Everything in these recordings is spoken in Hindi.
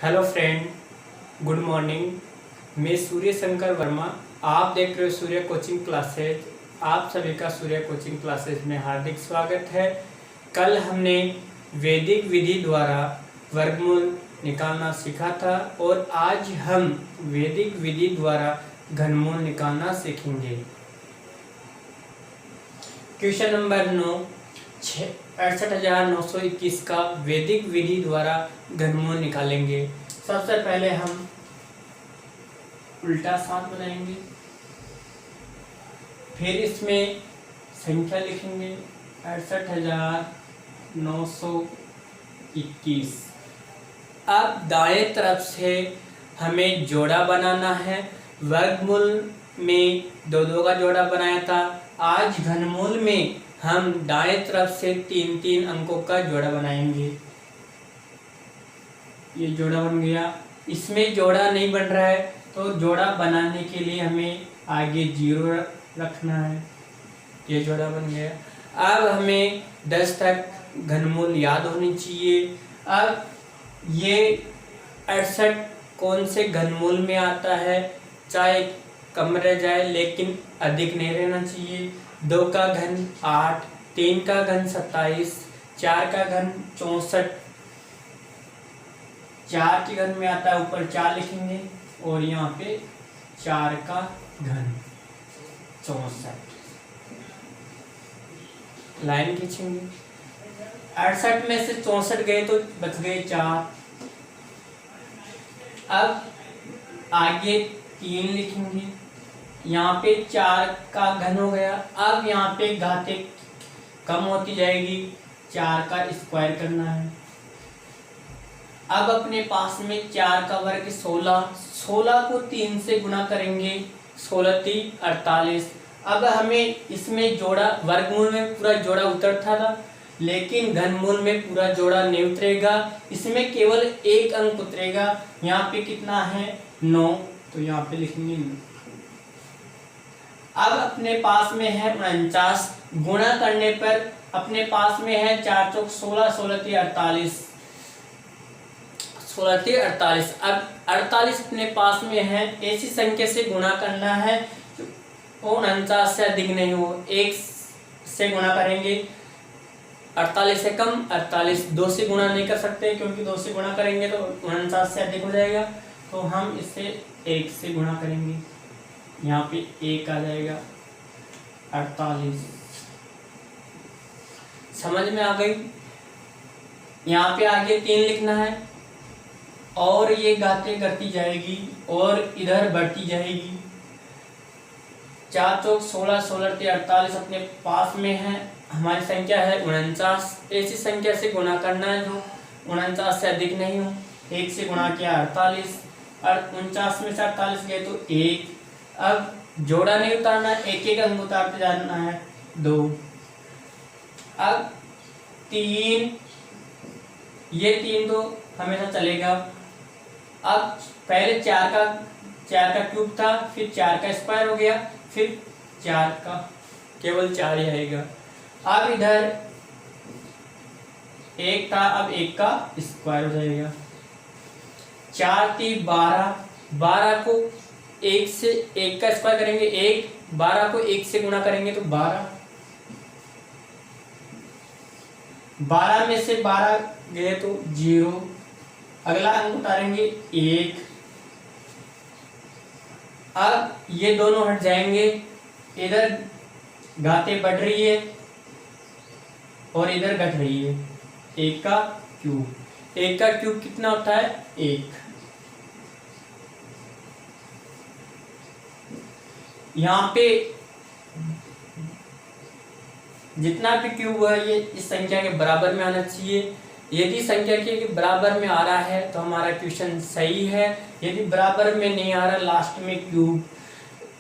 Hello friend, good morning. मैं सूर्य शंकर वर्मा। आप देख रहे हो सूर्य कोचिंग क्लासेज। आप सभी का सूर्य कोचिंग क्लासेज में हार्दिक स्वागत है। कल हमने वैदिक विधि द्वारा वर्गमूल निकालना सीखा था और आज हम वैदिक विधि द्वारा घनमूल निकालना सीखेंगे। क्वेश्चन नंबर 9, 68,921 का वैदिक विधि द्वारा घनमूल निकालेंगे। सबसे पहले हम उल्टा 7 बनाएंगे, फिर इसमें संख्या लिखेंगे 68,921। अब दाएं तरफ से हमें जोड़ा बनाना है। वर्गमूल में 2 का जोड़ा बनाया था। आज घनमूल में हम दाएं तरफ से 3 अंकों का जोड़ा बनाएंगे। ये जोड़ा बन गया। इसमें जोड़ा नहीं बन रहा है तो जोड़ा बनाने के लिए हमें आगे 0 रखना है। ये जोड़ा बन गया। अब हमें 10 तक घनमूल याद होनी चाहिए। अब ये 68 कौन से घनमूल में आता है, चाहे कम रह जाए लेकिन अधिक नहीं रहना चाहिए। 2 का घन 8, 3 का घन 27, 4 का घन 64, 4 के घन में आता है, ऊपर 4 लिखेंगे और यहाँ पे 4 का घन 64 लाइन खींचेंगे। 68 में से 64 गए तो बच गए 4। अब आगे 3 लिखेंगे, यहाँ पे 4 का घन हो गया। अब यहाँ पे घाते कम होती जाएगी, 4 का स्क्वायर करना है। अब अपने पास में 4 का वर्ग 16 को 3 से गुणा करेंगे, 16 3 48। अब हमें इसमें जोड़ा, वर्गमूल में पूरा जोड़ा उतरता था लेकिन घनमूल में पूरा जोड़ा नहीं उतरेगा, इसमें केवल एक अंक उतरेगा। यहाँ पे कितना है 9, तो यहाँ पे लिखेंगे 9। अब अपने पास में है 49, गुणा करने पर अपने पास में है 4 चौक 16, 16 3 48, 16 3 48। अब 48 अपने पास में है, ऐसी संख्या से गुणा करना है 49 से अधिक नहीं हो, 1 से गुणा करेंगे। 48 से कम 48, 2 से गुणा नहीं कर सकते क्योंकि 2 से गुणा करेंगे तो 49 से अधिक हो जाएगा, तो हम इसे 1 से गुणा करेंगे। यहाँ पे 1 आ जाएगा 48। समझ में आ गई। यहाँ पे आगे 3 लिखना है और ये घातें घटती जाएगी और इधर बढ़ती जाएगी। 4 चौक 16, 16 3 48 अपने पास में है। हमारी संख्या है 49, ऐसी संख्या से गुणा करना है जो 49 से अधिक नहीं हो। 1 से गुणा किया 48 और 49 में से 48 गए तो 1। अब जोड़ा नहीं उतारना, एक एक अंक उतारते जाना है 2। अब 3, ये 3 तो हमेशा चलेगा। अब पहले 4 का क्यूब था, फिर 4 का स्क्वायर हो गया, फिर 4 का केवल 4 ही आएगा। अब इधर 1 था, अब 1 का स्क्वायर हो जाएगा। 4 3 12, 12 को 1 से 1 का स्क्वायर करेंगे 1, 12 को 1 से गुणा करेंगे तो 12। 12 में से 12 गए तो 0, अगला अंक उतारेंगे 1। अब ये दोनों हट जाएंगे, इधर घातें बढ़ रही है और इधर घट रही है। 1 का क्यूब, 1 का क्यूब कितना होता है 1। यहाँ पे जितना भी क्यूब है ये इस संख्या के बराबर में आना चाहिए। यदि संख्या के बराबर में आ रहा है तो हमारा क्वेश्चन सही है, यदि बराबर में नहीं आ रहा लास्ट में क्यूब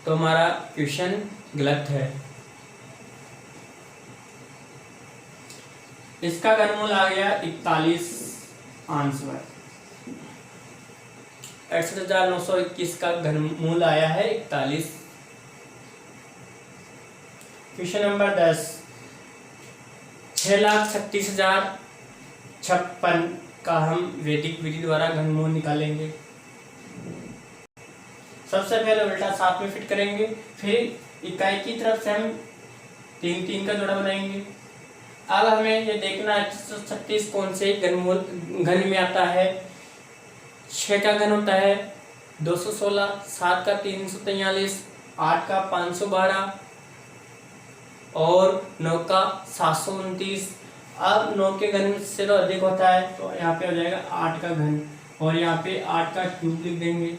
तो हमारा क्वेश्चन गलत है। इसका घनमूल आ गया 41 आंसर। 68,921 का घनमूल आया है 41। क्वेश्चन नंबर 10, 6,36,056 का हम वैदिक विधि द्वारा घनमूल निकालेंगे। सबसे पहले उल्टा 7 में फिट करेंगे, फिर इकाई की तरफ से हम 3 3 का जोड़ा बनाएंगे। अब हमें ये देखना है 136 कौन से घन में आता है। 6 का घन होता है 216, 7 का 343, 8 का 512 और 9 का 729। अब 9 के घन से तो अधिक होता है, तो यहाँ पे हो जाएगा 8 का घन, और यहाँ पे 8 का क्यूब लिख देंगे।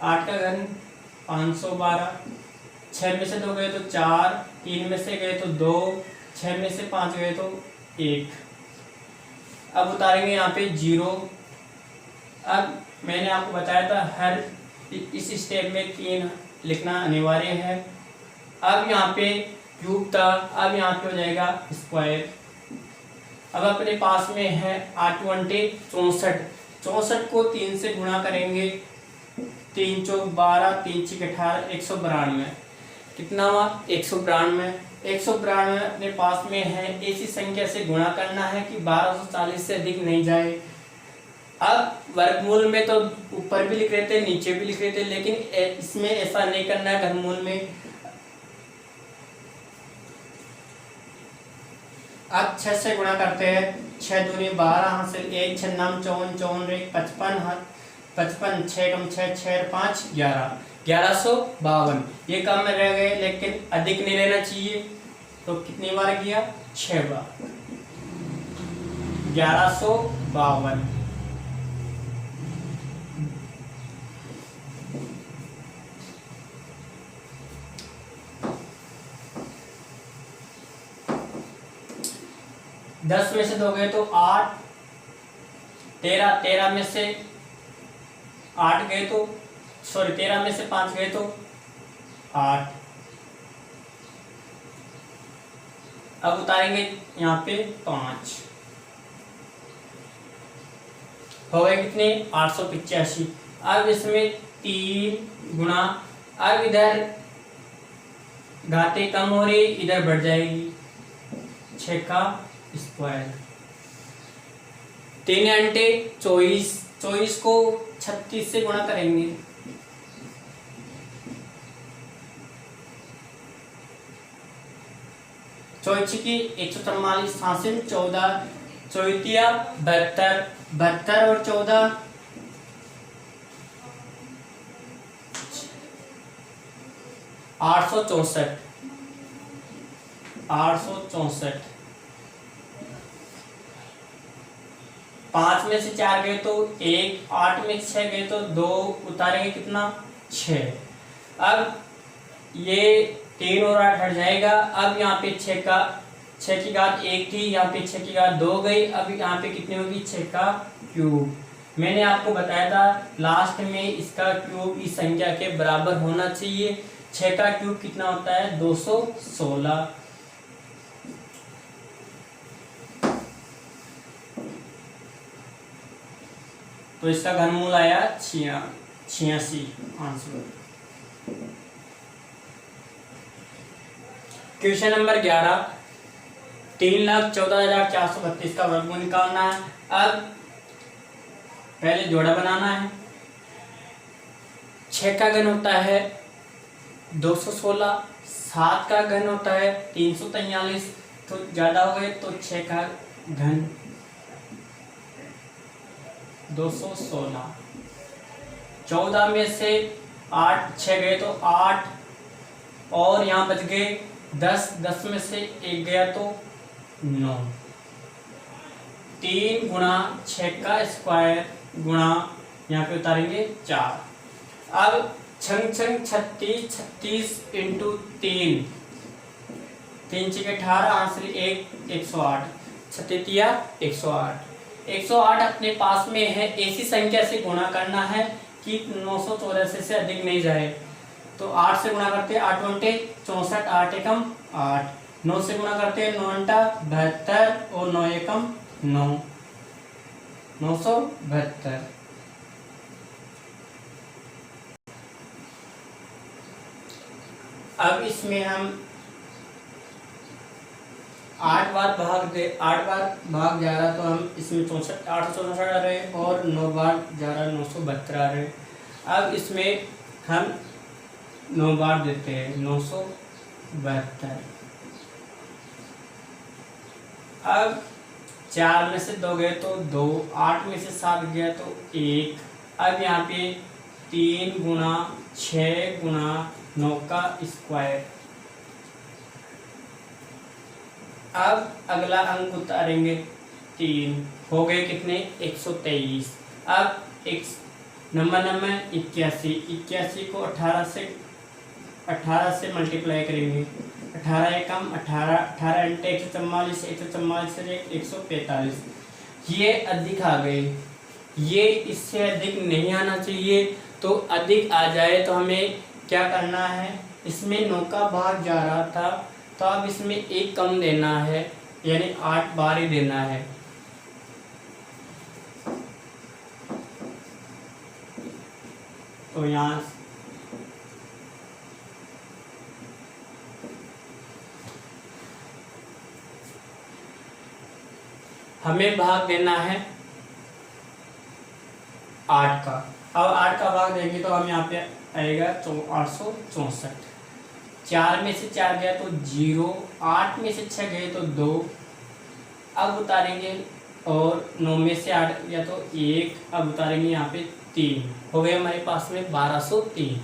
8 का घन 512, 6 में से 2 गए तो 4, 3 में से गए तो 2, 6 में से 5 गए तो 1। अब उतारेंगे यहाँ पे 0। अब मैंने आपको बताया था हर इस स्टेप में 3 लिखना अनिवार्य है। अब यहाँ पे क्यूब था, अब यहाँ पे हो जाएगा स्क्वायर। अब अपने पास में है 8 × 64, 64 को 3 से गुणा करेंगे, 3 चौक 12, 3 छीक 18, 192। कितना हुआ? 192। 192 अपने पास में है, ऐसी संख्या से गुणा करना है कि 1240 से अधिक नहीं जाए। अब वर्गमूल में तो ऊपर भी लिख रहे थे, नीचे भी लिख रहे थे, लेकिन इसमें ऐसा नहीं करना है। घनमूल में अब 6 से गुणा करते हैं, 6 दूनी 12 हासिल 1, 6 नाम 54, 54 1 55, 55 6 कम 6 6 5 11, 1152। ये कम में रह गए, लेकिन अधिक नहीं रहना चाहिए, तो कितनी बार किया? 6 बार, 1152। दस में से 2 गए तो 8, 13, 13 में से 8 गए तो 13 में से 5 गए तो 8। अब उतारेंगे यहाँ पे 5, हो गए कितने? 885। अब इसमें 3 गुणा, अब इधर घाते कम हो रही, इधर बढ़ जाएगी, 6 का स्क्वायर। 3 × 24, 24 को 36 से गुणा करेंगे, 24 की 144 हासिल 14, 14 72, 72 और 14 864, 864। 5 में से 4 गए तो 1, 8 में 6 गए तो 2, उतारेंगे कितना? 6। अब ये 3 और 8 हट जाएगा। अब यहाँ पे 6 की घात 1 थी, यहाँ पे 6 की घात 2 गई। अब यहाँ पे कितनी होगी? 6 का क्यूब। मैंने आपको बताया था लास्ट में इसका क्यूब इस संख्या के बराबर होना चाहिए। 6 का क्यूब कितना होता है? 216। तो इसका घनमूल आया 86 आंसर। क्वेश्चन नंबर 11, 3,14,432 का वर्गमूल निकालना है। अब पहले जोड़ा बनाना है। 6 का घन होता है 216, 7 का घन होता है 343, तो ज्यादा हो गए तो 6 का घन 216। 14 में से 8 6 गए तो 8, और यहाँ बच गए 10, 10 में से 1 गया तो 9। 3 गुणा 6 का स्क्वायर गुणा यहाँ पे उतारेंगे 4। अब छंग 36, 36 इंटू 3, 3 6 18, आंसर 1, 108, 36 108। 108 अपने पास में है, ऐसी संख्या से गुणा करना है कि 984 से अधिक नहीं जाए। तो 8 से गुणा करते हैं, 8 × 64, 8 एकम 8। 9 से गुणा करते हैं, 9 × 72 और 9 एकम 9, 972। अब इसमें हम 8 बार भाग जा रहा, तो हम इसमें 864 आ रहे हैं, और 9 बार जा रहा 972 आ रहे हैं। अब इसमें हम 9 बार देते हैं 972। अब 4 में से 2 गए तो 2, 8 में से 7 गया तो 1। अब यहाँ पे 3 गुना 6 गुना 9 का स्क्वायर। अब अगला अंक उतारेंगे 3, हो गए कितने 123। अब नंबर 81, 81 को 18 से मल्टीप्लाई करेंगे। 18 एकम 18, 18 इंटू 144, 144 से 145। ये अधिक आ गए, ये इससे अधिक नहीं आना चाहिए। तो अधिक आ जाए तो हमें क्या करना है, इसमें 9 का भाग जा रहा था, तो अब इसमें 1 कम देना है, यानी 8 बार ही देना है। तो यहाँ हमें भाग देना है 8 का। अब 8 का भाग देंगे तो हम यहाँ पे आएगा 864। 4 में से 4 गया तो 0, 8 में से 6 गए तो 2। अब उतारेंगे, और 9 में से 8 गया तो 1। अब उतारेंगे यहाँ पे 3, हो गए हमारे पास में 1203।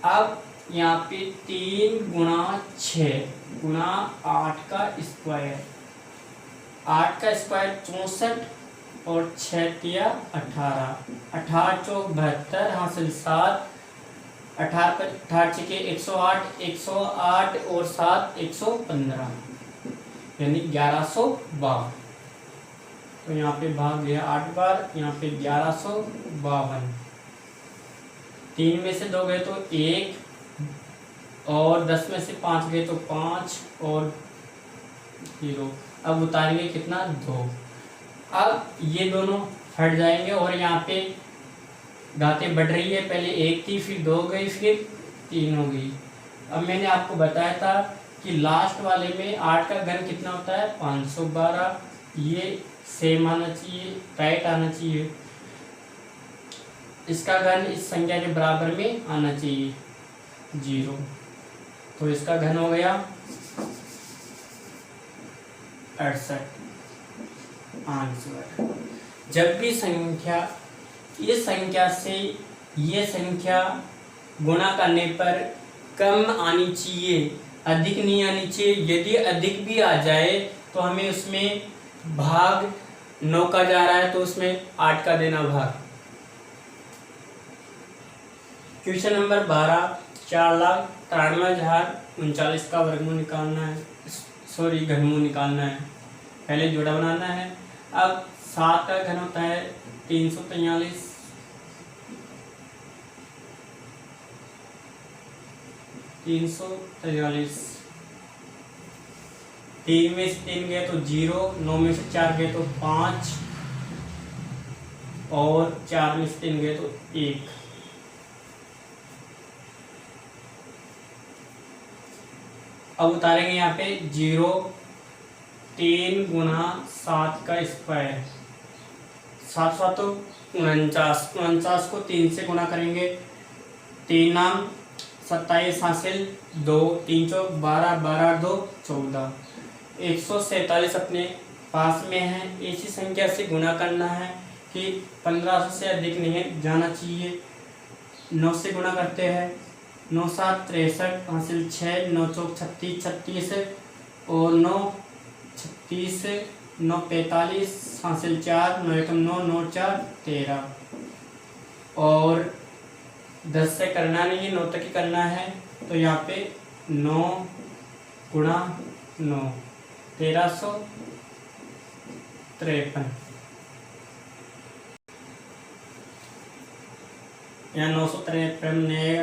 अब यहाँ पे 3 गुना 6 गुना 8 का स्क्वायर। 8 का स्क्वायर 64, और 6 तिया 18, 18 चौक 72, हासिल 7, 18 पर 18 छके 108, 108 और 7 115, यानी 1152। तो यहाँ पे भाग गया 8 बार, यहाँ पे 1152। 3 में से 2 गए तो 1, और 10 में से 5 गए तो 5, और 0। अब उतारेंगे कितना 2। अब ये दोनों हट जाएंगे, और यहाँ पे घातें बढ़ रही है, पहले 1 थी, फिर 2 गई, फिर 3 हो गई। अब मैंने आपको बताया था कि लास्ट वाले में 8 का घन कितना होता है 512। ये सेम आना चाहिए, राइट आना चाहिए। इसका घन इस संख्या के बराबर में आना चाहिए 0। तो इसका घन हो गया 68 आंसर। जब भी संख्या इस संख्या से ये संख्या गुणा करने पर कम आनी चाहिए, अधिक नहीं आनी चाहिए। यदि अधिक भी आ जाए तो हमें उसमें भाग 9 का जा रहा है तो उसमें 8 का देना भाग। क्वेश्चन नंबर 12, 4,93,039 का वर्गमूल निकालना है, सॉरी घनमूल निकालना है। पहले जोड़ा बनाना है। अब 7 का घन होता है 343, 343। 3 में से 3 गए तो 0, 9 में से 4 गए तो 5, और 4 में से 3 गए तो 1। अब उतारेंगे यहाँ पे 0। 3 गुना 7 का स्क्वायर, 7 7 तो 49, 49 को 3 से गुना करेंगे। 3 नाम 27 हासिल 2, 3 चौक 12, 12 2 14। 147 अपने पास में है। ऐसी संख्या से गुणा करना है कि 1500 से अधिक नहीं जाना चाहिए। 9 से गुणा करते हैं, 9 7 63 हासिल 6, 9 चौक 36 36, और 9 36, 9 45 हासिल 4, 9 एकम 9, 9 4 13। और 10 से करना नहीं है, 9 तक ही करना है। तो यहाँ पे 9 गुणा 9 1353। यहाँ 953 नहीं,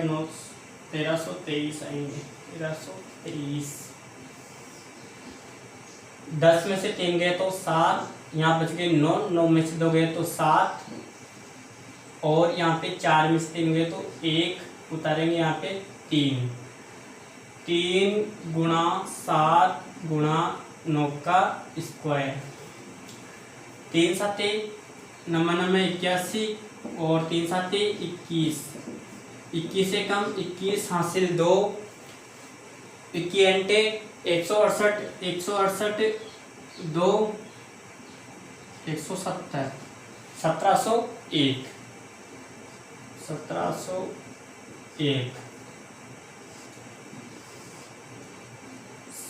1323 आएंगे, 1323। 10 में से 3 गए तो 7, यहाँ बच गए 9, 9 में से 2 गए तो 7, और यहाँ पे 4 में से 3 गए तो 1। उतारेंगे यहाँ पे 3। 3 गुणा 7 गुणा 9 का स्क्वायर। 3 साते 99 81 और 3 साते 21, 21 से कम 21 हासिल 2, 21 168, 168 2 170, 1701, 1701।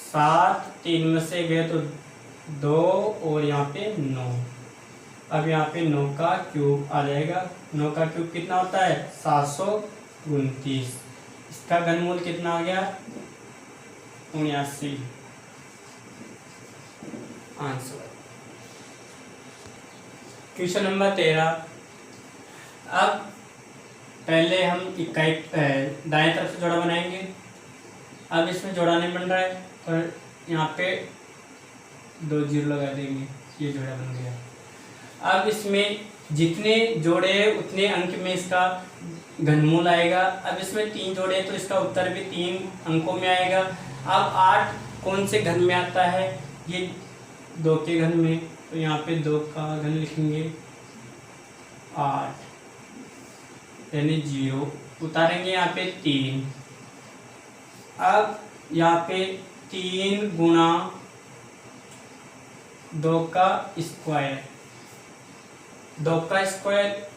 7 3 में से गए तो 2 और यहाँ पे 9। अब यहाँ पे 9 का क्यूब आ जाएगा। 9 का क्यूब कितना होता है 729। इसका घनमूल कितना आ गया 79 आंसर। Question number 13। अब पहले हम इकाई दाएं तरफ से जोड़ा बनाएंगे। अब इसमें जोड़ा नहीं बन रहा है पर यहाँ पे 2 जीरो लगा देंगे, ये जोड़ा बन गया। अब इसमें जितने जोड़े उतने अंक में इसका घनमूल आएगा। अब इसमें 3 जोड़े तो इसका उत्तर भी 3 अंकों में आएगा। अब 8 कौन से घन में आता है, ये 2 के घन में, तो यहाँ पे 2 का घन लिखेंगे 8 यानी 0, उतारेंगे यहाँ पे 3। अब यहाँ पे 3 गुणा 2 का स्क्वायर, 2 का स्क्वायर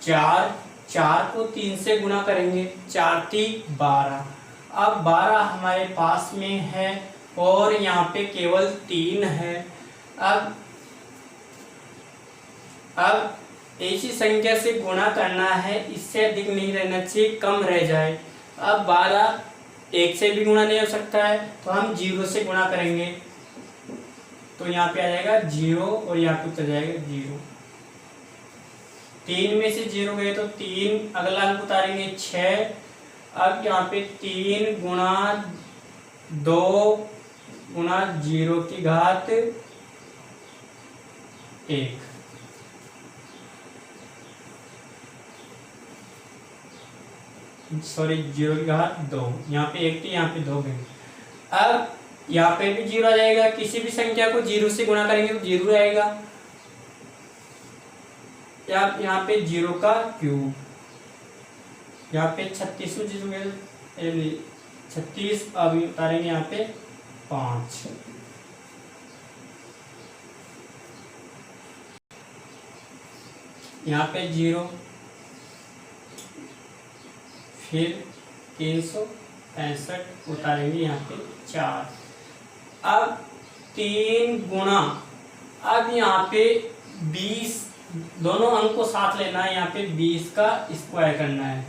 4, 4 को 3 से गुणा करेंगे, 4 3 12। अब 12 हमारे पास में है और यहाँ पे केवल 3 है। अब ऐसी संख्या से गुणा करना है, इससे अधिक नहीं रहना चाहिए, कम रह जाए। अब 12 1 से भी गुणा नहीं हो सकता है तो हम 0 से गुणा करेंगे, तो यहाँ पे आ जाएगा 0 और यहाँ पे उतर जाएगा 0। 3 में से 0 गए तो 3, अगला अंक उतारेंगे 6। अब यहाँ पे 3 गुणा 2 गुणा 0 की घात 1, सॉरी 0 की घात 2, यहाँ पे 1 थी, यहाँ पे 2 गए। अब यहाँ पे भी 0 आ जाएगा, किसी भी संख्या को 0 से गुणा करेंगे तो 0 आएगा। यहाँ पे 0 का क्यूब, यहाँ पे 36 में 0 36, अब उतारेंगे यहाँ पे 5। यहाँ पे 0, फिर 365 उतारेंगे यहाँ पे 4। अब 3 गुणा, अब यहाँ पे 20, दोनों अंक को साथ लेना है, यहाँ पे 20 का स्क्वायर करना है।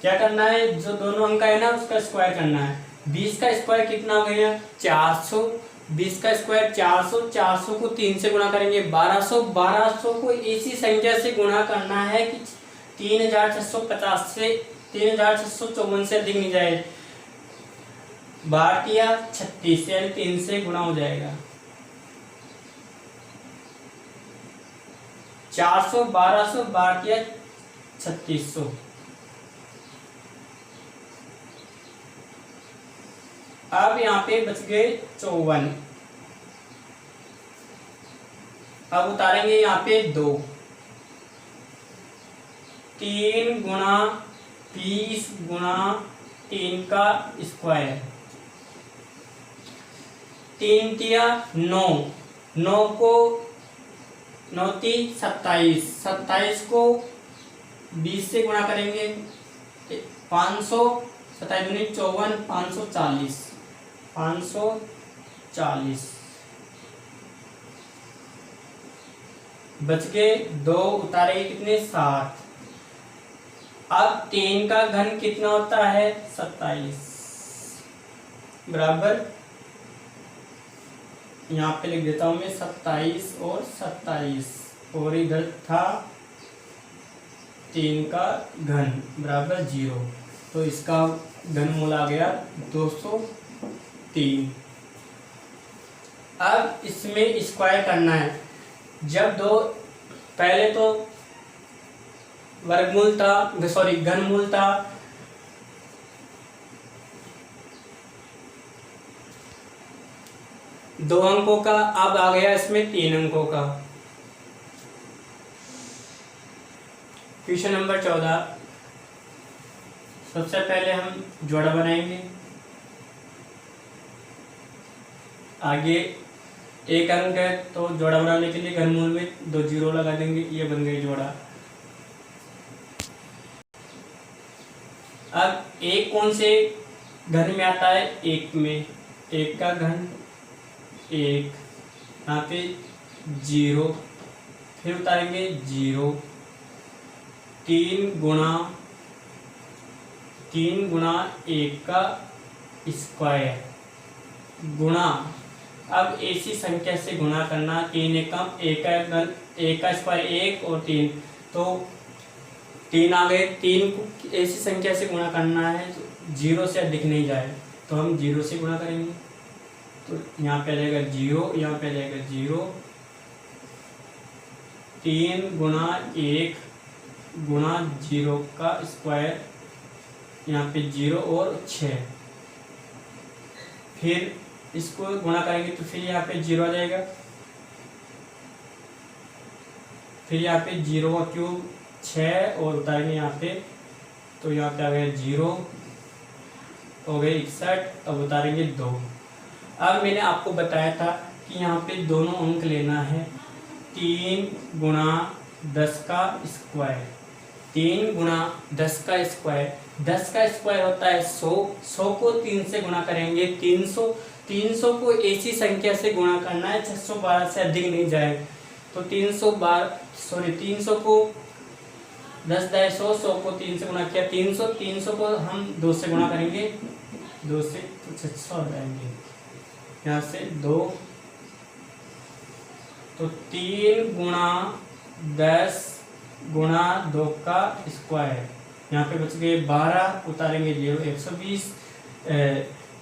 क्या करना है, जो दोनों अंक है ना उसका स्क्वायर करना है। 20 का स्क्वायर कितना हो गया 400, 20 का स्क्वायर 400, 400 को 3 से गुणा करेंगे 1200, 1200 को ऐसी संख्या से गुणा करना है कि 3650 से 3654 से अधिक नहीं जाए। 12 या 36 यानी 3 से गुणा हो जाएगा। 400 1200 12 या 3600। अब यहाँ पे बच गए 54। अब उतारेंगे यहाँ पे 2। 3 गुणा 20 गुणा 3 का स्क्वायर, 3 तिया 9, 9 को 9 ती 27, 27 को 20 से गुणा करेंगे 500, 27 दूनी 54, 540, 540। बच गए 2, उतारेंगे कितने 7। अब 3 का घन कितना होता है 27, बराबर यहाँ पे लिख देता हूं मैं 27 और 27, और इधर था 3 का घन बराबर 0, तो इसका घनमूल आ गया 203। अब इसमें स्क्वायर करना है। जब दो, पहले तो वर्गमूल था, सॉरी घनमूल था 2 अंकों का, अब आ गया इसमें 3 अंकों का। Question number 14। सबसे पहले हम जोड़ा बनाएंगे। आगे 1 अंक है तो जोड़ा बनाने के लिए घनमूल में 2 जीरो लगा देंगे, ये बन गई जोड़ा। अब 1 कौन से घन में आता है? 1 में, 1 का घन 1, यहाँ पे 0, फिर उतारेंगे 0। 3 गुणा 1 का स्क्वायर गुणा, अब ऐसी संख्या से गुणा करना, 3 एकम 1 का घन 1 का स्क्वायर 1 और 3, तो 3 आ गए। 3 को ऐसी संख्या से गुणा करना है तो 0 से अधिक नहीं जाए, तो हम 0 से गुणा करेंगे। तो यहाँ पे आ जाएगा 0, यहाँ पे आ जाएगा 0। 3 गुणा 1 गुणा 0 का स्क्वायर, यहाँ पे 0 और 6, फिर इसको गुणा करेंगे तो फिर यहाँ पे 0 आ जाएगा, फिर यहाँ पे 0 का क्यूब 6 और उतारेंगे यहाँ पे, तो यहाँ पे आ गया 0, हो गए 61। अब उतारेंगे 2। अब मैंने आपको बताया था कि यहाँ पे दोनों अंक लेना है। 3 गुणा 10 का स्क्वायर, 3 गुणा 10 का स्क्वायर, 10 का स्क्वायर होता है 100। 100 को 3 से गुणा करेंगे 300। 300 को ऐसी संख्या से गुणा करना है 612 से अधिक नहीं जाए, तो 300 को 10 दाए 100, 100 को 3 से गुणा किया 300, 300 को हम 2 से गुणा करेंगे, 2 से तो 600 आ जाएंगे, यहाँ से 2, तो 3 गुणा 10 गुणा 2 का स्क्वायर, यहाँ पे बच गए 12, उतारेंगे 0, 120।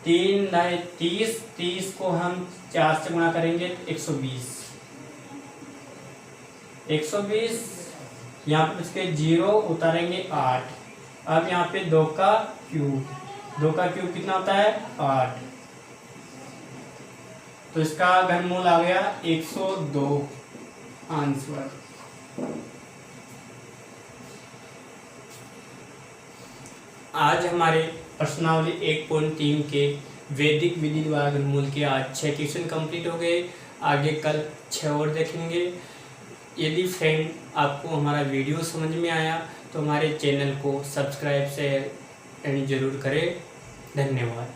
3 दाए 30, 30 को हम 4 से गुणा करेंगे तो 120, 120, यहाँ पे बच गए 0, उतारेंगे 8। अब यहाँ पे 2 का क्यूब, 2 का क्यूब कितना होता है? 8, तो इसका घनमूल आ गया 102 आंसर। आज हमारे प्रश्नावली 1.3 के वैदिक विधि द्वारा घनमूल के आज 6 क्वेश्चन कंप्लीट हो गए। आगे कल 6 और देखेंगे। यदि फ्रेंड आपको हमारा वीडियो समझ में आया तो हमारे चैनल को सब्सक्राइब शेयर जरूर करें। धन्यवाद।